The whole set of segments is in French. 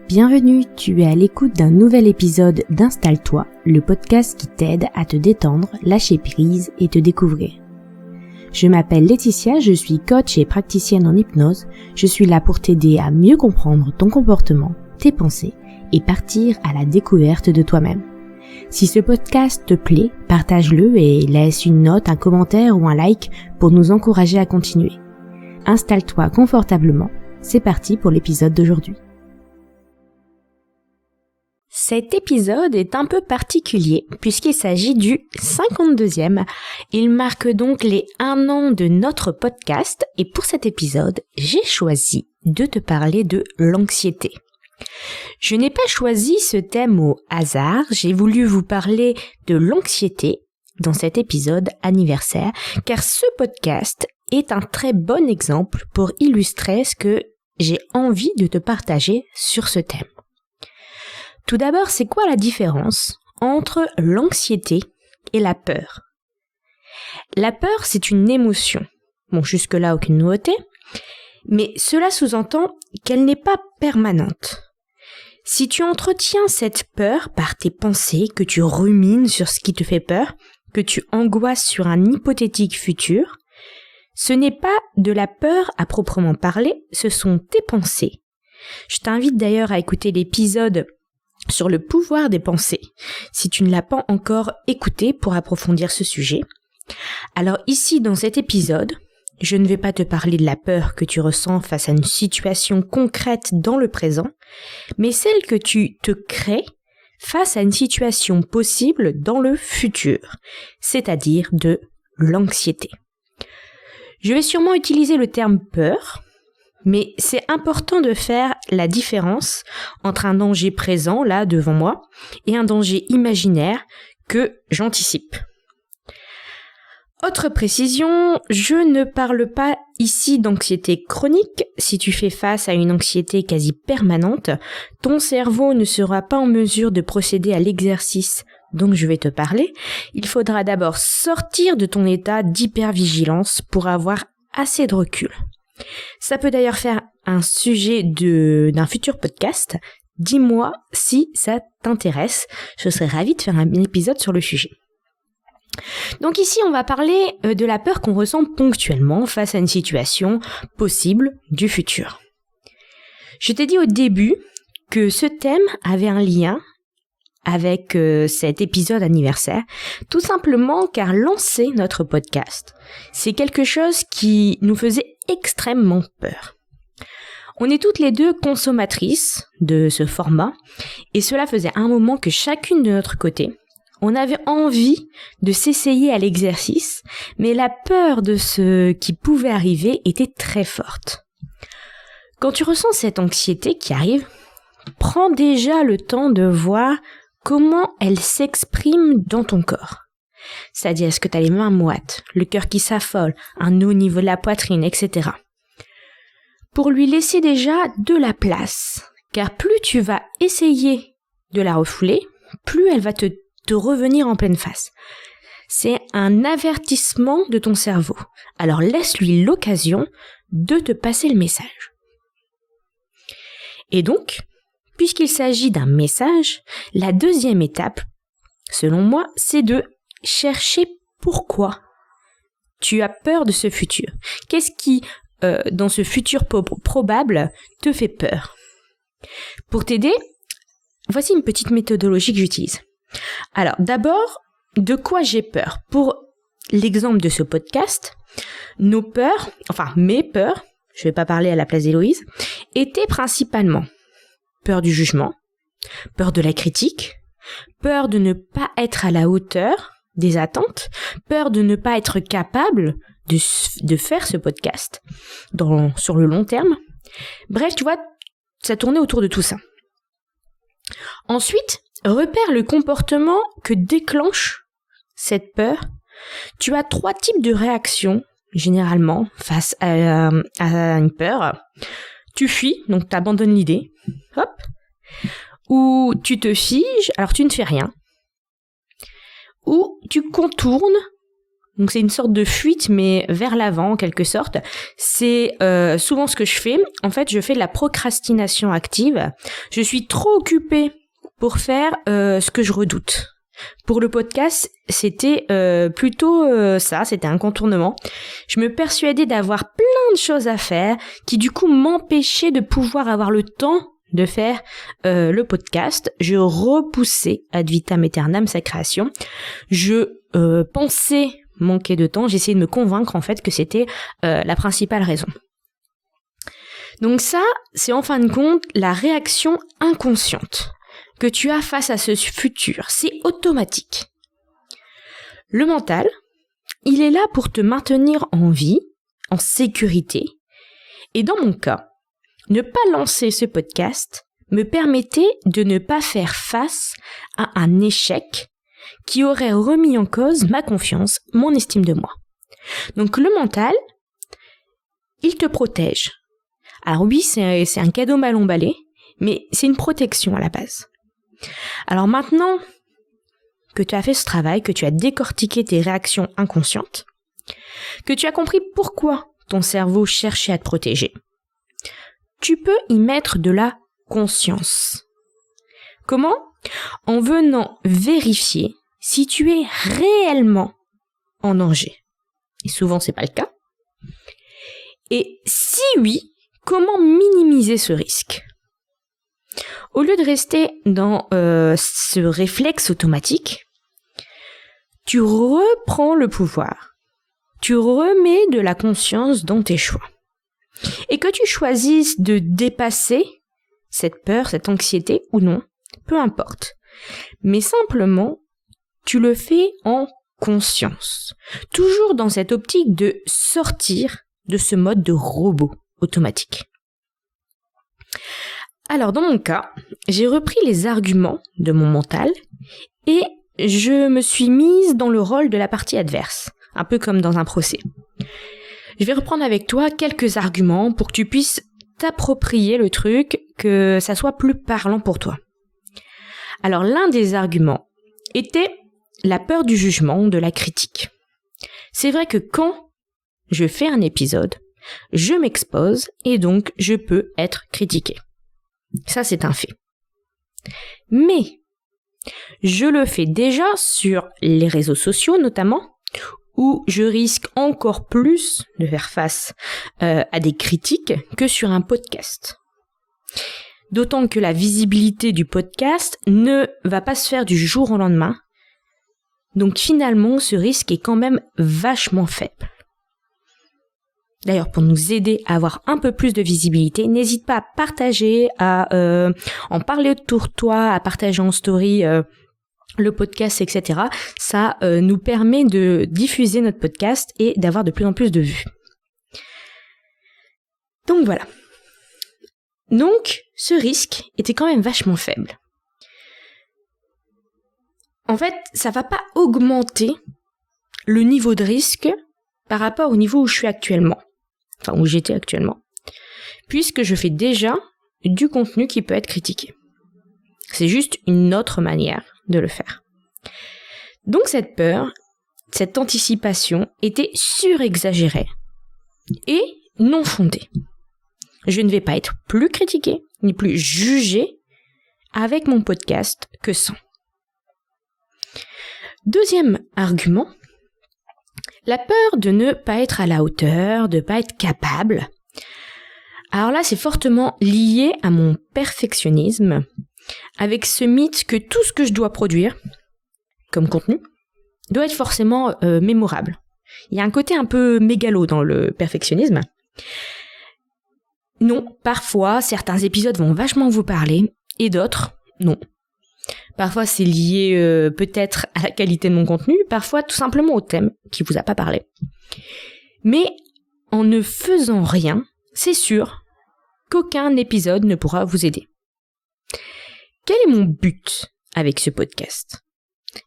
Bienvenue, tu es à l'écoute d'un nouvel épisode d'Installe-toi, le podcast qui t'aide à te détendre, lâcher prise et te découvrir. Je m'appelle Laetitia, je suis coach et praticienne en hypnose. Je suis là pour t'aider à mieux comprendre ton comportement, tes pensées et partir à la découverte de toi-même. Si ce podcast te plaît, partage-le et laisse une note, un commentaire ou un like pour nous encourager à continuer. Installe-toi confortablement, c'est parti pour l'épisode d'aujourd'hui. Cet épisode est un peu particulier puisqu'il s'agit du 52e. Il marque donc les 1 an de notre podcast et pour cet épisode, j'ai choisi de te parler de l'anxiété. Je n'ai pas choisi ce thème au hasard, j'ai voulu vous parler de l'anxiété dans cet épisode anniversaire car ce podcast est un très bon exemple pour illustrer ce que j'ai envie de te partager sur ce thème. Tout d'abord, c'est quoi la différence entre l'anxiété et la peur ? La peur, c'est une émotion. Bon, jusque-là, aucune nouveauté. Mais cela sous-entend qu'elle n'est pas permanente. Si tu entretiens cette peur par tes pensées, que tu rumines sur ce qui te fait peur, que tu angoisses sur un hypothétique futur, ce n'est pas de la peur à proprement parler, ce sont tes pensées. Je t'invite d'ailleurs à écouter l'épisode sur le pouvoir des pensées, si tu ne l'as pas encore écouté pour approfondir ce sujet. Alors ici, dans cet épisode, je ne vais pas te parler de la peur que tu ressens face à une situation concrète dans le présent, mais celle que tu te crées face à une situation possible dans le futur, c'est-à-dire de l'anxiété. Je vais sûrement utiliser le terme peur, mais c'est important de faire la différence entre un danger présent, là, devant moi, et un danger imaginaire que j'anticipe. Autre précision, je ne parle pas ici d'anxiété chronique. Si tu fais face à une anxiété quasi permanente, ton cerveau ne sera pas en mesure de procéder à l'exercice dont je vais te parler. Il faudra d'abord sortir de ton état d'hypervigilance pour avoir assez de recul. Ça peut d'ailleurs faire un sujet d'un futur podcast. Dis-moi si ça t'intéresse. Je serais ravie de faire un épisode sur le sujet. Donc ici, on va parler de la peur qu'on ressent ponctuellement face à une situation possible du futur. Je t'ai dit au début que ce thème avait un lien avec cet épisode anniversaire, tout simplement car lancer notre podcast, c'est quelque chose qui nous faisait extrêmement peur. On est toutes les deux consommatrices de ce format et cela faisait un moment que chacune de notre côté, on avait envie de s'essayer à l'exercice, mais la peur de ce qui pouvait arriver était très forte. Quand tu ressens cette anxiété qui arrive, prends déjà le temps de voir comment elle s'exprime dans ton corps. C'est-à-dire, est-ce que tu as les mains moites, le cœur qui s'affole, un nœud au niveau de la poitrine, etc. Pour lui laisser déjà de la place, car plus tu vas essayer de la refouler, plus elle va te revenir en pleine face. C'est un avertissement de ton cerveau. Alors laisse-lui l'occasion de te passer le message. Et donc, puisqu'il s'agit d'un message, la deuxième étape, selon moi, c'est de chercher pourquoi tu as peur de ce futur. Qu'est-ce qui, dans ce futur probable, te fait peur ? Pour t'aider, voici une petite méthodologie que j'utilise. Alors, d'abord, de quoi j'ai peur ? Pour l'exemple de ce podcast, mes peurs, je vais pas parler à la place d'Héloïse, étaient principalement peur du jugement, peur de la critique, peur de ne pas être à la hauteur des attentes, peur de ne pas être capable de faire ce podcast sur le long terme. Bref, tu vois, ça tournait autour de tout ça. Ensuite, repère le comportement que déclenche cette peur. Tu as 3 types de réactions, généralement, face à une peur. Tu fuis, donc tu abandonnes l'idée. Hop. Ou tu te figes, alors tu ne fais rien. Ou tu contournes Donc c'est une sorte de fuite, mais vers l'avant en quelque sorte. C'est souvent ce que je fais. En fait, je fais de la procrastination active. Je suis trop occupée pour faire ce que je redoute. Pour le podcast, c'était plutôt ça, c'était un contournement. Je me persuadais d'avoir plein de choses à faire qui du coup m'empêchaient de pouvoir avoir le temps de faire le podcast. Je repoussais ad vitam aeternam sa création. Je pensais manquer de temps. J'essayais de me convaincre en fait que c'était la principale raison. Donc ça, c'est en fin de compte la réaction inconsciente que tu as face à ce futur. C'est automatique. Le mental, il est là pour te maintenir en vie, en sécurité. Et dans mon cas, ne pas lancer ce podcast me permettait de ne pas faire face à un échec qui aurait remis en cause ma confiance, mon estime de moi. Donc le mental, il te protège. Alors oui, c'est un cadeau mal emballé, mais c'est une protection à la base. Alors maintenant que tu as fait ce travail, que tu as décortiqué tes réactions inconscientes, que tu as compris pourquoi ton cerveau cherchait à te protéger, tu peux y mettre de la conscience. Comment ? En venant vérifier si tu es réellement en danger. Et souvent, c'est pas le cas. Et si oui, comment minimiser ce risque ? Au lieu de rester dans ce réflexe automatique, tu reprends le pouvoir. Tu remets de la conscience dans tes choix. Et que tu choisisses de dépasser cette peur, cette anxiété ou non, peu importe. Mais simplement, tu le fais en conscience. Toujours dans cette optique de sortir de ce mode de robot automatique. Alors dans mon cas, j'ai repris les arguments de mon mental et je me suis mise dans le rôle de la partie adverse, un peu comme dans un procès. Je vais reprendre avec toi quelques arguments pour que tu puisses t'approprier le truc, que ça soit plus parlant pour toi. Alors l'un des arguments était la peur du jugement, de la critique. C'est vrai que quand je fais un épisode, je m'expose et donc je peux être critiqué. Ça, c'est un fait. Mais je le fais déjà sur les réseaux sociaux notamment, où je risque encore plus de faire face à des critiques que sur un podcast. D'autant que la visibilité du podcast ne va pas se faire du jour au lendemain. Donc finalement, ce risque est quand même vachement faible. D'ailleurs, pour nous aider à avoir un peu plus de visibilité, n'hésite pas à partager, à en parler autour de toi, à partager en story le podcast, etc. Ça nous permet de diffuser notre podcast et d'avoir de plus en plus de vues. Donc voilà. Donc, ce risque était quand même vachement faible. En fait, ça va pas augmenter le niveau de risque par rapport au niveau où je suis actuellement. Enfin, où j'étais actuellement. Puisque je fais déjà du contenu qui peut être critiqué. C'est juste une autre manière de le faire. Donc cette peur, cette anticipation était surexagérée et non fondée. Je ne vais pas être plus critiquée, ni plus jugée avec mon podcast que sans. Deuxième argument, la peur de ne pas être à la hauteur, de ne pas être capable. Alors là, c'est fortement lié à mon perfectionnisme, avec ce mythe que tout ce que je dois produire, comme contenu, doit être forcément mémorable. Il y a un côté un peu mégalo dans le perfectionnisme. Non, parfois, certains épisodes vont vachement vous parler, et d'autres, non. Parfois, c'est lié peut-être à la qualité de mon contenu, parfois tout simplement au thème qui vous a pas parlé. Mais en ne faisant rien, c'est sûr qu'aucun épisode ne pourra vous aider. Quel est mon but avec ce podcast ?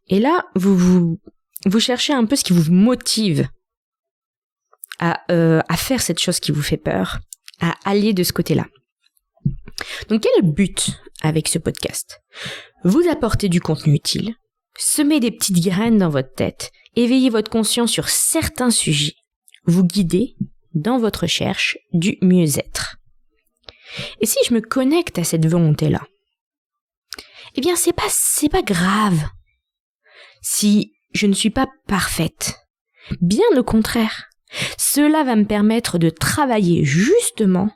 Et là, vous cherchez un peu ce qui vous motive à faire cette chose qui vous fait peur, à aller de ce côté-là. Donc quel est le but avec ce podcast ? Vous apporter du contenu utile, semer des petites graines dans votre tête, éveiller votre conscience sur certains sujets, vous guider dans votre recherche du mieux-être. Et si je me connecte à cette volonté-là, eh bien c'est pas grave si je ne suis pas parfaite. Bien au contraire, cela va me permettre de travailler justement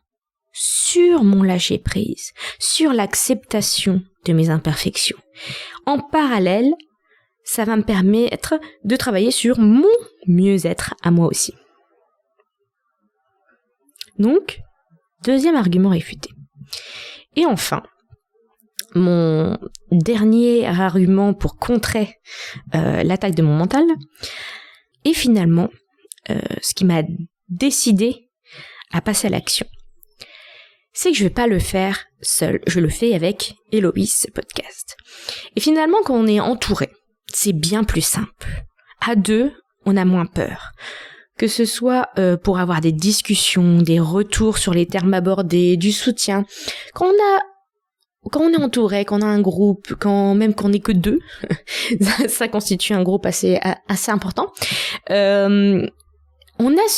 sur mon lâcher-prise, sur l'acceptation de mes imperfections. En parallèle, ça va me permettre de travailler sur mon mieux-être à moi aussi. Donc, deuxième argument réfuté. Et enfin, mon dernier argument pour contrer l'attaque de mon mental est finalement ce qui m'a décidé à passer à l'action. C'est que je vais pas le faire seul, je le fais avec Héloïse Podcast. Et finalement, quand on est entouré, c'est bien plus simple. À deux, on a moins peur. Que ce soit pour avoir des discussions, des retours sur les termes abordés, du soutien. Quand on est entouré, quand on a un groupe, quand on n'est que deux, ça constitue un groupe assez important. On a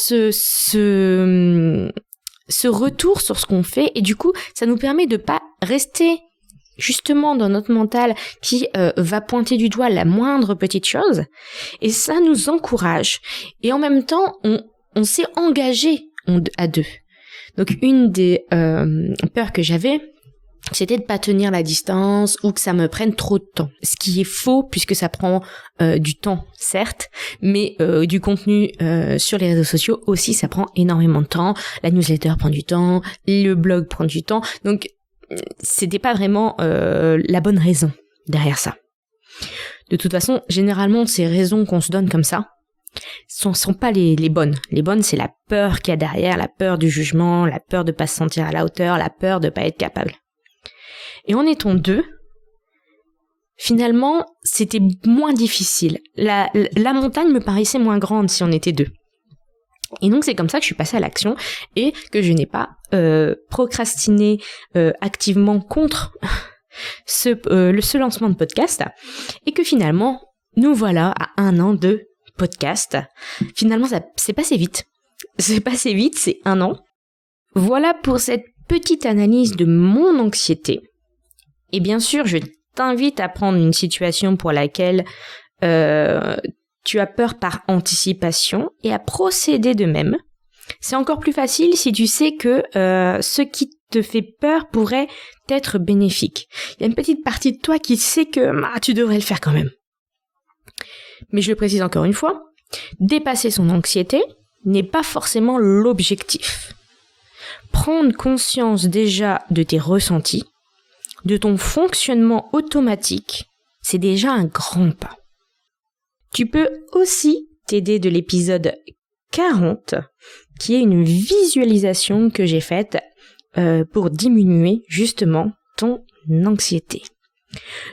ce retour sur ce qu'on fait et du coup, ça nous permet de pas rester justement dans notre mental qui va pointer du doigt la moindre petite chose et ça nous encourage. Et en même temps, on s'est engagé à deux. Donc une des peurs que j'avais, c'était de pas tenir la distance ou que ça me prenne trop de temps. Ce qui est faux puisque ça prend du temps, certes, mais du contenu sur les réseaux sociaux aussi, ça prend énormément de temps. La newsletter prend du temps, le blog prend du temps. Donc, c'était pas vraiment la bonne raison derrière ça. De toute façon, généralement, ces raisons qu'on se donne comme ça sont pas les bonnes. Les bonnes, c'est la peur qu'il y a derrière, la peur du jugement, la peur de pas se sentir à la hauteur, la peur de pas être capable. Et en étant deux, finalement, c'était moins difficile. La montagne me paraissait moins grande si on était deux. Et donc, c'est comme ça que je suis passée à l'action et que je n'ai pas procrastiné activement contre ce lancement de podcast. Et que finalement, nous voilà à 1 an de podcast. Finalement, c'est passé vite. C'est passé vite, c'est 1 an. Voilà pour cette petite analyse de mon anxiété. Et bien sûr, je t'invite à prendre une situation pour laquelle tu as peur par anticipation et à procéder de même. C'est encore plus facile si tu sais que ce qui te fait peur pourrait être bénéfique. Il y a une petite partie de toi qui sait que tu devrais le faire quand même. Mais je le précise encore une fois, dépasser son anxiété n'est pas forcément l'objectif. Prendre conscience déjà de tes ressentis, de ton fonctionnement automatique, c'est déjà un grand pas. Tu peux aussi t'aider de l'épisode 40, qui est une visualisation que j'ai faite pour diminuer justement ton anxiété.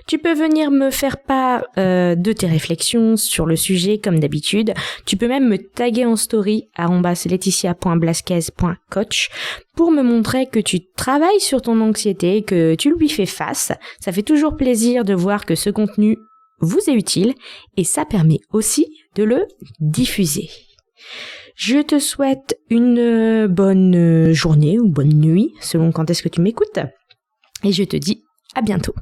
Tu peux venir me faire part de tes réflexions sur le sujet comme d'habitude. Tu peux même me taguer en story @laetitia.blasquez.coach pour me montrer que tu travailles sur ton anxiété, que tu lui fais face. Ça fait toujours plaisir de voir que ce contenu vous est utile et ça permet aussi de le diffuser. Je te souhaite une bonne journée ou bonne nuit selon quand est-ce que tu m'écoutes et je te dis à bientôt.